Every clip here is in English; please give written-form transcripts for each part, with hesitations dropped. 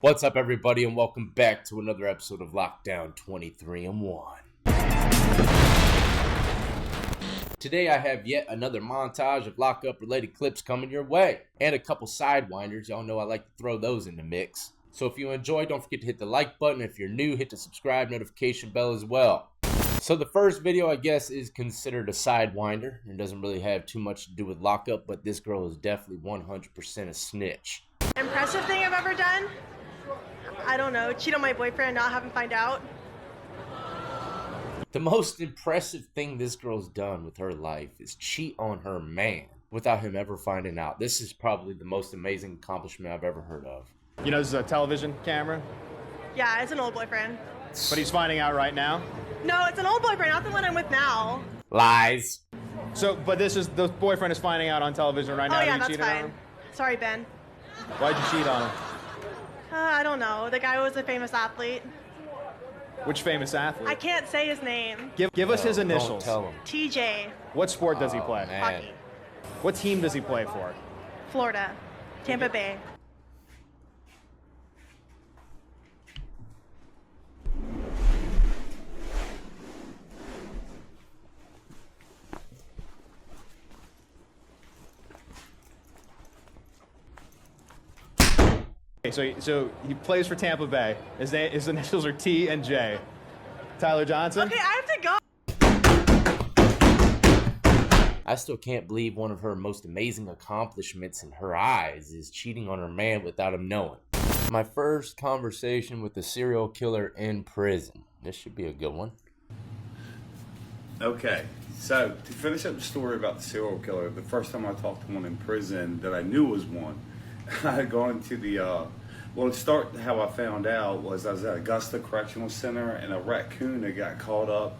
What's up, everybody, and welcome back to another episode of Lockdown 23 and 1. Today I have yet another montage of lockup related clips coming your way, and a couple sidewinders. Y'all know I like to throw those in the mix. So if you enjoy, don't forget to hit the like button. If you're new, hit the subscribe notification bell as well. So the first video, I guess, is considered a sidewinder. It doesn't really have too much to do with lockup, but this girl is definitely 100% a snitch. Impressive thing I've ever done? I don't know, cheat on my boyfriend and not have him find out. The most impressive thing this girl's done with her life is cheat on her man without him ever finding out. This is probably the most amazing accomplishment I've ever heard of. You know, this is a television camera, Yeah, it's an old boyfriend. but he's finding out right now. No, it's an old boyfriend, not the one I'm with now. Lies. So, but the boyfriend is finding out on television right now Oh yeah, that you that's cheated on fine. him? Sorry, Ben. Why'd you cheat on him? I don't know. The guy was a famous athlete. Which famous athlete? I can't say his name. Give us his Don't initials. tell him. TJ. What sport does he play? Man. Hockey. What team does he play for? Florida. Tampa Bay. Okay, so he plays for Tampa Bay. His initials are T and J. Tyler Johnson? Okay, I have to go. I still can't believe one of her most amazing accomplishments in her eyes is cheating on her man without him knowing. My first conversation with a serial killer in prison. This should be a good one. Okay, so to finish up the story about the serial killer, the first time I talked to one in prison that I knew was one, I had gone to the, well, to start how I found out was I was at Augusta Correctional Center and a raccoon that got caught up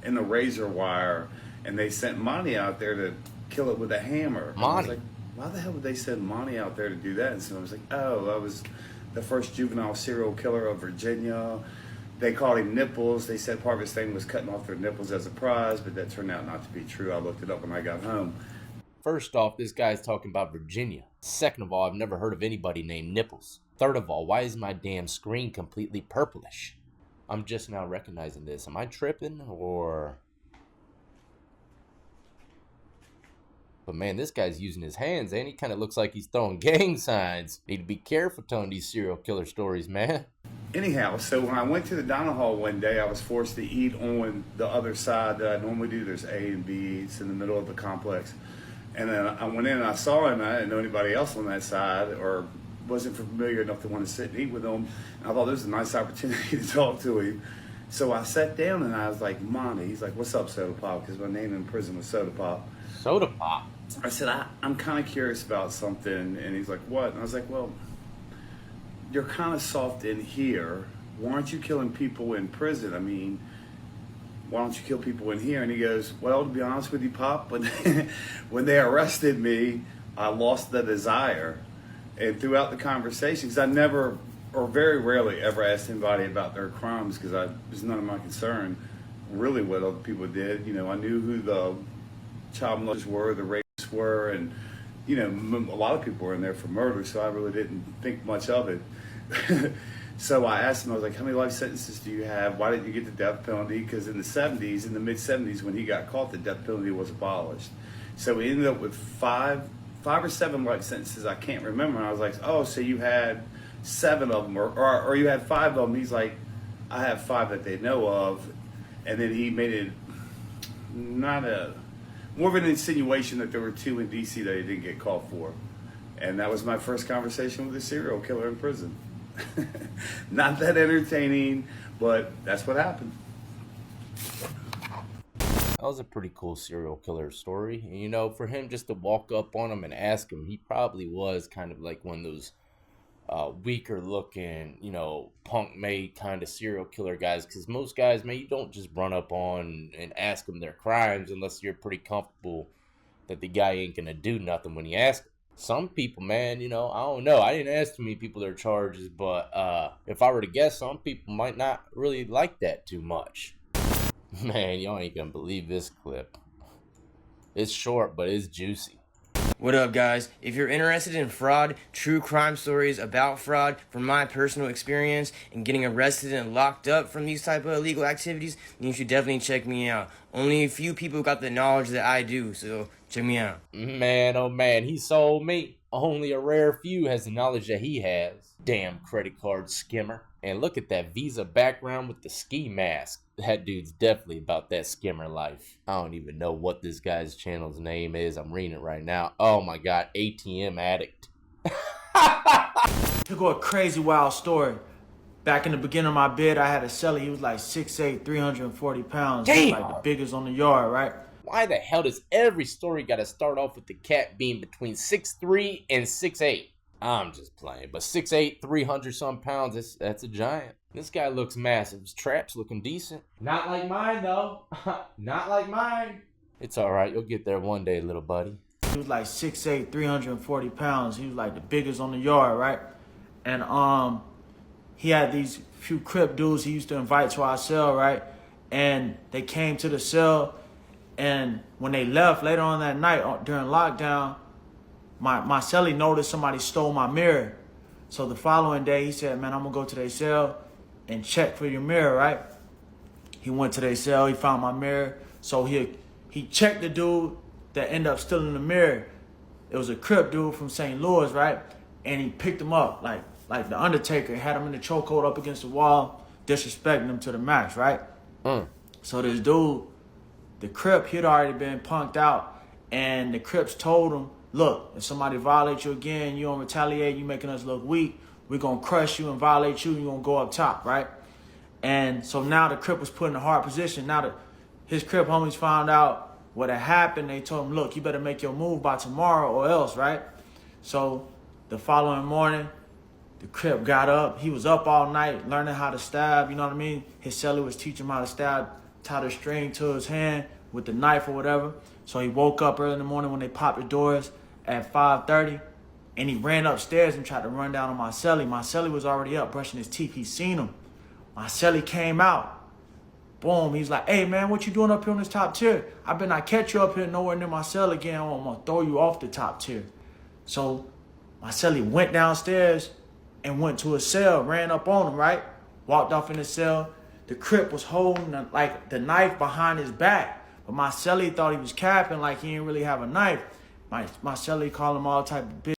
in the razor wire, and they sent Monty out there to kill it with a hammer. And I was Monty? like, why the hell would they send Monty out there to do that? And so I was like, oh, I was the first juvenile serial killer of Virginia. They called him Nipples. They said part of his thing was cutting off their nipples as a prize, but that turned out not to be true. I looked it up when I got home. First off, this guy's talking about Virginia. Second of all, I've never heard of anybody named Nipples. Third of all, why is my damn screen completely purplish? I'm just now recognizing this. Am I tripping or... But man, this guy's using his hands, and he kind of looks like he's throwing gang signs. Need to be careful telling these serial killer stories, man. Anyhow, so when I went to the dining hall one day, I was forced to eat on the other side that I normally do. There's A and B. It's in the middle of the complex. And then I went in and I saw him. I didn't know anybody else on that side or wasn't familiar enough to want to sit and eat with him. And I thought this was a nice opportunity to talk to him. So I sat down and I was like, Monty. He's like, what's up, Soda Pop? Because my name in prison was Soda Pop. Soda pop. I said, I'm kind of curious about something. And he's like, what? And I was like, well, you're kind of soft in here. Why aren't you killing people in prison? I mean, why don't you kill people in here? And he goes, well, to be honest with you, Pop, when they arrested me, I lost the desire. And throughout the conversations, I never, or very rarely, ever asked anybody about their crimes because it was none of my concern, really, what other people did. You know, I knew who the child molesters were, the rapists were, and, you know, a lot of people were in there for murder, so I really didn't think much of it. So I asked him, I was like, how many life sentences do you have? Why didn't you get the death penalty? Because in the 70s, in the mid-70s, when he got caught, the death penalty was abolished. So we ended up with five or seven life sentences, I can't remember. And I was like, oh, so you had 7 of them, or you had 5 of them. He's like, I have 5 that they know of. And then he made it more of an insinuation that there were 2 in D.C. that he didn't get caught for. And that was my first conversation with a serial killer in prison. Not that entertaining, but that's what happened. That was a pretty cool serial killer story. And, you know, for him just to walk up on him and ask him, he probably was kind of like one of those weaker looking, you know, punk made kind of serial killer guys. Because most guys, man, you don't just run up on and ask them their crimes unless you're pretty comfortable that the guy ain't gonna do nothing when you ask him. Some people, man, you know, I don't know. I didn't ask too many people their charges, but if I were to guess, some people might not really like that too much. Man, y'all ain't gonna believe this clip. It's short, but it's juicy. What up, guys? If you're interested in fraud, true crime stories about fraud from my personal experience and getting arrested and locked up from these type of illegal activities, then you should definitely check me out. Only a few people got the knowledge that I do, so check me out. Man, oh man, he sold me. Only a rare few has the knowledge that he has. Damn credit card skimmer. And look at that Visa background with the ski mask. That dude's definitely about that skimmer life. I don't even know what this guy's channel's name is. I'm reading it right now. Oh my god, ATM Addict. To go a crazy wild story. Back in the beginning of my bid, I had a celly. He was like 6'8", 340 pounds. Damn. He was like the biggest on the yard, right? Why the hell does every story gotta start off with the cat being between 6'3" and 6'8"? I'm just playing, but 6'8", 300 some pounds, that's a giant. This guy looks massive. His trap's looking decent. Not like mine, though. Not like mine. It's alright, you'll get there one day, little buddy. He was like 6'8", 340 pounds. He was like the biggest on the yard, right? And he had these few Crip dudes he used to invite to our cell, right? And they came to the cell, and when they left later on that night during lockdown, my celly noticed somebody stole my mirror. So the following day, he said, man, I'm gonna go to their cell and check for your mirror, right? He went to their cell, he found my mirror. So he checked the dude that ended up stealing the mirror. It was a Crip dude from St. Louis, right? And he picked him up like the Undertaker, had him in the chokehold up against the wall, disrespecting him to the max, right? So this dude, the Crip, he'd already been punked out, and the Crips told him, look, if somebody violates you again, you don't retaliate, you making us look weak, we're going to crush you and violate you, and you're going to go up top, right? And so now the Crip was put in a hard position. Now that his Crip homies found out what had happened, they told him, look, you better make your move by tomorrow or else, right? So the following morning, the Crip got up. He was up all night learning how to stab, you know what I mean? His celly was teaching him how to stab, tie the string to his hand with the knife or whatever. So he woke up early in the morning when they popped the doors at 5:30, and he ran upstairs and tried to run down on my celly. My celly was already up brushing his teeth. He seen him. My celly came out. Boom. He's like, hey, man, what you doing up here on this top tier? I better not catch you up here nowhere near my cell again, or I'm going to throw you off the top tier. So my celly went downstairs and went to his cell, ran up on him, right? Walked off in his cell. The Crip was holding the knife behind his back. But my celly thought he was capping, like he didn't really have a knife. My celly called him all type of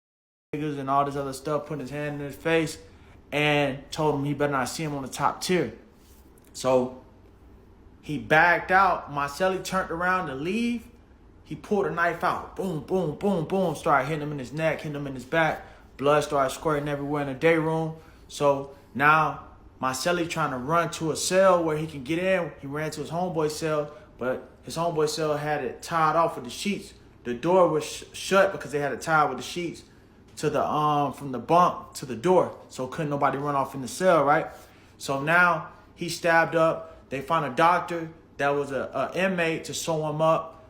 niggas and all this other stuff, putting his hand in his face, and told him he better not see him on the top tier. So he backed out. My celly turned around to leave. He pulled a knife out. Boom, boom, boom, boom. Started hitting him in his neck, hitting him in his back. Blood started squirting everywhere in the day room. So now my celly trying to run to a cell where he can get in. He ran to his homeboy cell, but his homeboy cell had it tied off with the sheets. The door was shut because they had it tied with the sheets to the from the bunk to the door, so couldn't nobody run off in the cell, right? So now he stabbed up. They found a doctor that was a inmate to sew him up.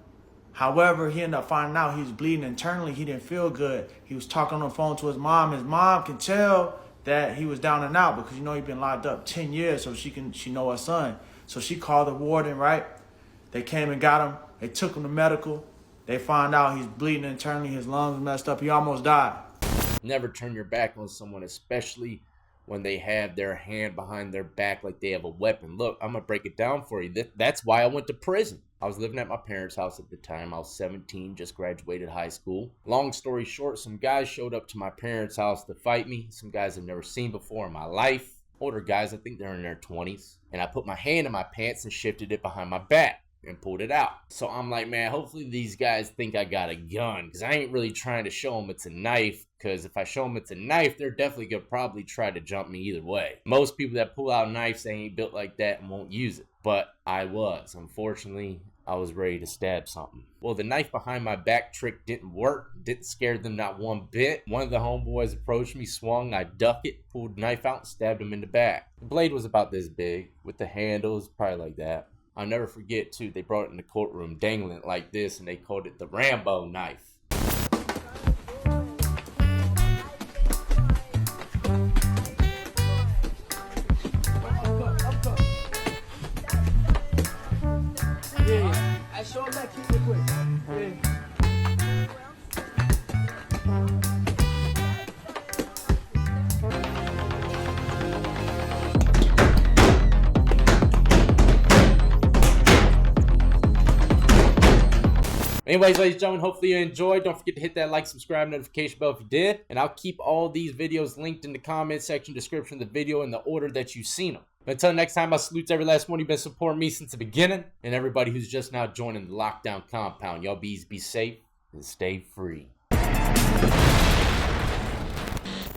However, he ended up finding out he was bleeding internally. He didn't feel good. He was talking on the phone to his mom. His mom can tell that he was down and out because, you know, he'd been locked up 10 years, so she know her son. So she called the warden, right? They came and got him. They took him to medical. They found out he's bleeding internally. His lungs messed up. He almost died. Never turn your back on someone, especially when they have their hand behind their back like they have a weapon. Look, I'm going to break it down for you. That's why I went to prison. I was living at my parents' house at the time. I was 17, just graduated high school. Long story short, some guys showed up to my parents' house to fight me. Some guys I've never seen before in my life. Older guys, I think they're in their 20s. And I put my hand in my pants and shifted it behind my back and pulled it out. So I'm like, man, hopefully these guys think I got a gun, because I ain't really trying to show them it's a knife, because if I show them it's a knife, they're definitely gonna probably try to jump me either way. Most people that pull out knives, they ain't built like that and won't use it, but I was. Unfortunately, I was ready to stab something. Well, the knife behind my back trick didn't work, didn't scare them not one bit. One of the homeboys approached me, swung, I ducked it, pulled the knife out, and stabbed him in the back. The blade was about this big, with the handles probably like that. I'll never forget, too, they brought it in the courtroom dangling it like this, and they called it the Rambo knife. Yeah, I show him that, keep it quick. Yeah. Anyways, ladies and gentlemen, hopefully you enjoyed. Don't forget to hit that like, subscribe, notification bell if you did. And I'll keep all these videos linked in the comment section, description of the video in the order that you've seen them. But until next time, I salute to every last one who's been supporting me since the beginning. And everybody who's just now joining the lockdown compound. Y'all be safe and stay free.